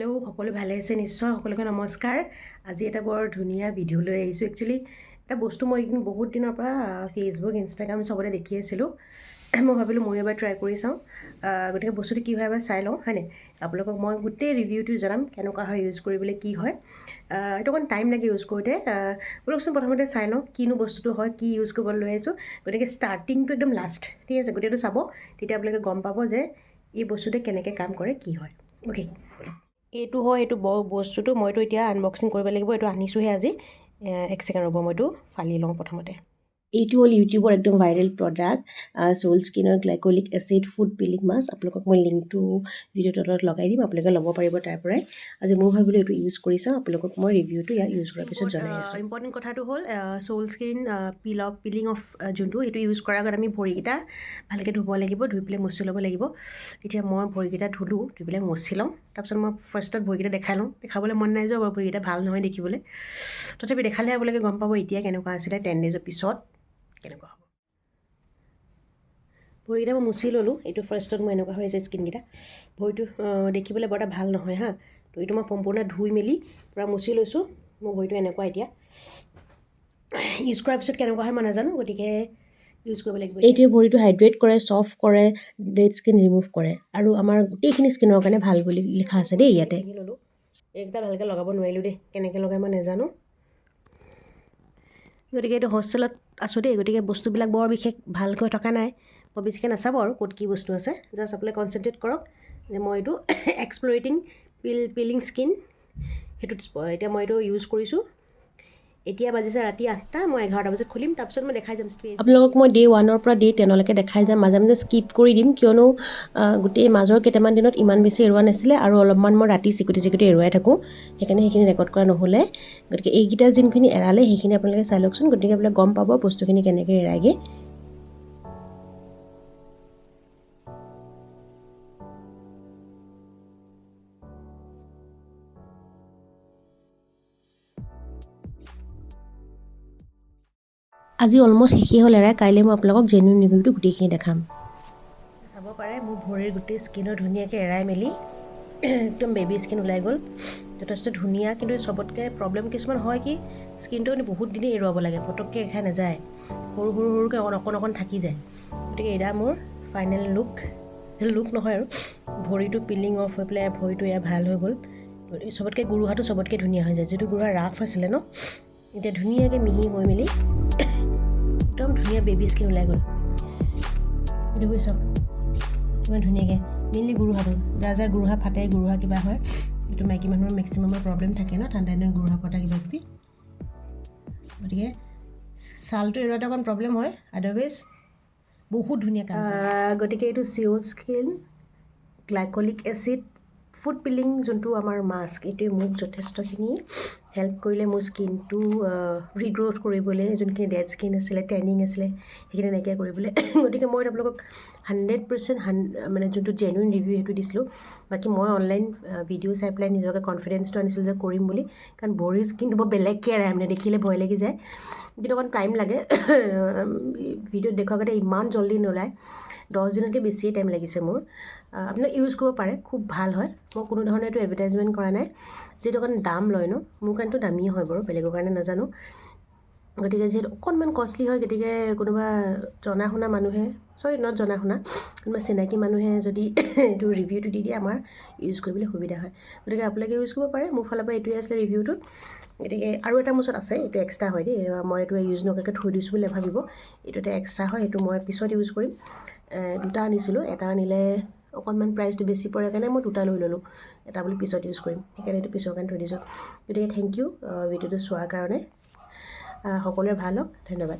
Hello' সকলো ভালে আছে নিশ্চয় সকলোকে নমস্কাৰ। আজি এটা বৰ ধুনীয়া ভিডিঅ' লৈ আহিছোঁ। একচুৱেলি এটা বস্তু মই একদিন বহুত দিনৰ পৰা ফেচবুক ইনষ্টাগ্ৰাম চবতে দেখি আছিলোঁ। মই ভাবিলোঁ মই এবাৰ ট্ৰাই কৰি চাওঁ, গতিকে বস্তুটো কি হয় এবাৰ চাই লওঁ, হয়নে? আপোনালোকক মই গোটেই ৰিভিউটো জনাম কেনেকুৱা হয়, ইউজ কৰিবলৈ কি হয়। এইটো অকণ টাইম লাগে ইউজ কৰোঁতে। বলকচোন প্ৰথমতে চাই লওঁ কিনো বস্তুটো হয়, কি ইউজ কৰিবলৈ লৈ আহিছোঁ। গতিকে ষ্টাৰ্টিংটো একদম লাষ্ট, ঠিক আছে? গোটেইটো চাব, তেতিয়া আপোনালোকে গম পাব যে এই বস্তুটোৱে কেনেকৈ কাম কৰে, কি হয়। অ'কে, এইটো হয় এইটো বস্তুটো মইতো এতিয়া আনবক্সিং কৰিব লাগিব। এইটো আনিছোঁহে আজি। এক ছেকেণ্ড ৰ'ব, মইতো ফালি লওঁ প্ৰথমতে। এইটো হ'ল ইউটিউবৰ একদম ভাইৰেল প্ৰডাক্ট, সোল স্কিনৰ glycolic acid food peeling mask. আপোনালোকক মই লিংকটো ভিডিঅ'টোৰ তলত লগাই দিম, আপোনালোকে ল'ব পাৰিব তাৰ পৰাই। আজি মই ভাবিলোঁ এইটো ইউজ কৰি চাওঁ, আপোনালোকক মই ৰিভিউটো ইয়াৰ ইউজ কৰাৰ পিছত জনাই আছোঁ। ইম্পৰ্টেণ্ট কথাটো হ'ল সোল স্কিন পিলিং অফ যোনটো, সেইটো ইউজ কৰাৰ আগত আমি ভৰিকেইটা ভালকৈ ধুব লাগিব, ধুই পেলাই মুচি ল'ব লাগিব। এতিয়া মই ভৰিকেইটা ধুলোঁ, ধুই পেলাই মুচি লওঁ। তাৰপিছত মই ফাৰ্ষ্টত ভৰিকেইটা দেখাই লওঁ। দেখাবলৈ মন নাই যোৱা বাৰু, ভৰিকেইটা ভাল নহয় দেখিবলৈ। তথাপি দেখালে আপোনালোকে গম পাব এতিয়া কেনেকুৱা আছিলে, 10 ডেজৰ পিছত কেনেকুৱা হ'ব। ভৰিকেইটা মই মুচি ল'লোঁ। এইটো ফাৰ্ষ্টত মই এনেকুৱা হৈ আছে স্কিনকেইটা। ভৰিটো দেখিবলৈ বৰ এটা ভাল নহয় হা। তো এইটো মই সম্পূৰ্ণ ধুই মেলি পূৰা মুচি লৈছোঁ। মোৰ ভৰিটো এনেকুৱা এতিয়া। ইউজ কৰাৰ পিছত কেনেকুৱা হয় মই নাজানো, গতিকে ইউজ কৰিব লাগিব। এইটোৱে ভৰিটো হাইড্ৰেট কৰে, ছফ্ট কৰে, ডেড স্কিন ৰিমুভ কৰে, আৰু আমাৰ গোটেইখিনি স্কিনৰ কাৰণে ভাল বুলি লিখা আছে দেই ইয়াতে। ল'লোঁ, এইকেইটা ভালকৈ লগাব নোৱাৰিলোঁ দেই, কেনেকৈ লগাই মই নাজানো। গতিকে এইটো হোষ্টেলত আছোঁ দেই, গতিকে বস্তুবিলাক বৰ বিশেষ ভালকৈ থকা নাই। বৰ বেছিকৈ নাচাব আৰু ক'ত কি বস্তু আছে, জাষ্ট আপোনালোকে কনচেনট্ৰেট কৰক যে মই এইটো এক্সপ্লৰেটিং পিলিং স্কিন, সেইটোত এতিয়া মই এইটো ইউজ কৰিছোঁ। এতিয়া বাজিছে ৰাতি 8টা, মই 11টা বজাত খুলিম, তাৰপিছত মই দেখাই যাম। আপোনালোকক মই ডে 1ৰ পৰা ডে 10লৈকে দেখাই যাম। মাজে মাজে স্কিপ কৰি দিম, কিয়নো গোটেই মাজৰ কেইটামান দিনত ইমান বেছি এৰোৱা নাছিলে, আৰু অলপমান মই ৰাতি চিকুটি এৰুৱাই থাকোঁ, সেইকাৰণে সেইখিনি ৰেকৰ্ড কৰা নহ'লে। গতিকে এইকেইটা যোনখিনি এৰালে সেইখিনি আপোনালোকে চাই লওকচোন। গতিকে আপোনালোকে গম পাব বস্তুখিনি কেনেকৈ এৰায়গৈ। আজি অলমষ্ট শেষেই হ'ল এৰাই। কাইলৈ মই আপোনালোকক জেনুইন ৰিভিউটো গোটেইখিনি দেখাম। চাব পাৰে মোৰ ভৰিৰ গোটেই স্কিনৰ ধুনীয়াকৈ এৰাই মেলি একদম বেবী স্কিন ওলাই গ'ল, যথেষ্ট ধুনীয়া। কিন্তু চবতকৈ প্ৰব্লেম কিছুমান হয় কি, স্কিনটো বহুত দিনেই এৰুৱাব লাগে, পটককৈ এৰাই নাযায়, সৰুকৈ অকণ থাকি যায়। গতিকে এয়া মোৰ ফাইনেল লুক নহয় আৰু, ভৰিটো পিলিং অফ হৈ পেলাই ভৰিটো এয়া ভাল হৈ গ'ল। চবতকৈ গোৰোহাটো চবতকৈ ধুনীয়া হৈ যায়, যিটো গোৰোহা ৰাফ আছিলে ন, এতিয়া ধুনীয়াকৈ মিহি হৈ মেলি একদম ধুনীয়া বেবী স্কিন ওলাই গ'ল। সেইটো বুজি চাওক কিমান ধুনীয়াকৈ। মেইনলি গোৰোহাটো, যাৰ গোৰোহা ফাটে, গোৰোহা কিবা হয়, এইটো মাইকী মানুহৰ মেক্সিমামৰ প্ৰব্লেম থাকে ন, ঠাণ্ডা দিনত গোৰোহা ফটা কিবা কিবি। গতিকে ছালটো এৰুৱাতে অকণ প্ৰব্লেম হয়, আদাৰৱাইজ বহুত ধুনীয়া কাম। গতিকে এইটো Soul Skin glycolic acid food peeling যোনটো আমাৰ মাস্ক, এইটোৱে মোক যথেষ্টখিনি হেল্প কৰিলে মোৰ স্কিনটো ৰিগ্ৰ'থ কৰিবলৈ, যোনখিনি ডেড স্কিন আছিলে, টেনিং আছিলে, সেইখিনি নাইকিয়া কৰিবলৈ। গতিকে মই আপোনালোকক 100% মানে যোনটো জেনুইন ৰিভিউ সেইটো দিছিলোঁ। বাকী মই অনলাইন ভিডিঅ' চাই পেলাই নিজকে কনফিডেঞ্চটো আনিছিলোঁ যে কৰিম বুলি, কাৰণ ভৰিৰ স্কিনটো বৰ বেলেগকৈ এৰাই, মানে দেখিলে ভয় লাগি যায়, কিন্তু অকণ টাইম লাগে। ভিডিঅ'ত দেখুৱাগতে ইমান জল্দি নোলায়, 10 দিনতকৈ বেছিয়ে টাইম লাগিছে মোৰ। আপোনালোকে ইউজ কৰিব পাৰে, খুব ভাল হয়। মই কোনো ধৰণে এইটো এডভাৰটাইজমেণ্ট কৰা নাই, যিহেতু অকণ দাম লয় ন, মোৰ কাৰণেতো দামী হয় বাৰু, বেলেগৰ কাৰণে নাজানো। গতিকে যিহেতু অকণমান কষ্টলি হয়, গতিকে কোনোবা জনা শুনা মানুহে, কোনোবা চিনাকি মানুহে যদি এইটো ৰিভিউটো দি দিয়ে, আমাৰ ইউজ কৰিবলৈ সুবিধা হয়। গতিকে আপোনালোকে ইউজ কৰিব পাৰে। মোৰ ফালৰ পৰা এইটোৱে আছিলে ৰিভিউটো। গতিকে আৰু এটা মোৰ ওচৰত আছে, এইটো এক্সট্ৰা হয় দেই, মই এইটো ইউজ নকৰাকৈ থৈ দিছোঁ বুলি নাভাবিব, এইটো এটা এক্সট্ৰা হয়, এইটো মই পিছত ইউজ কৰিম। দুটা আনিছিলোঁ, এটা আনিলে অকণমান প্ৰাইচটো বেছি পৰে কাৰণে মই দুটা লৈ ল'লোঁ, এটা বুলি পিছত ইউজ কৰিম, সেইকাৰণে এইটো পিছৰ কাৰণে থৈ দিছোঁ। গতিকে থেংক ইউ ভিডিঅ'টো চোৱাৰ কাৰণে। সকলোৰে ভাল হওক, ধন্যবাদ।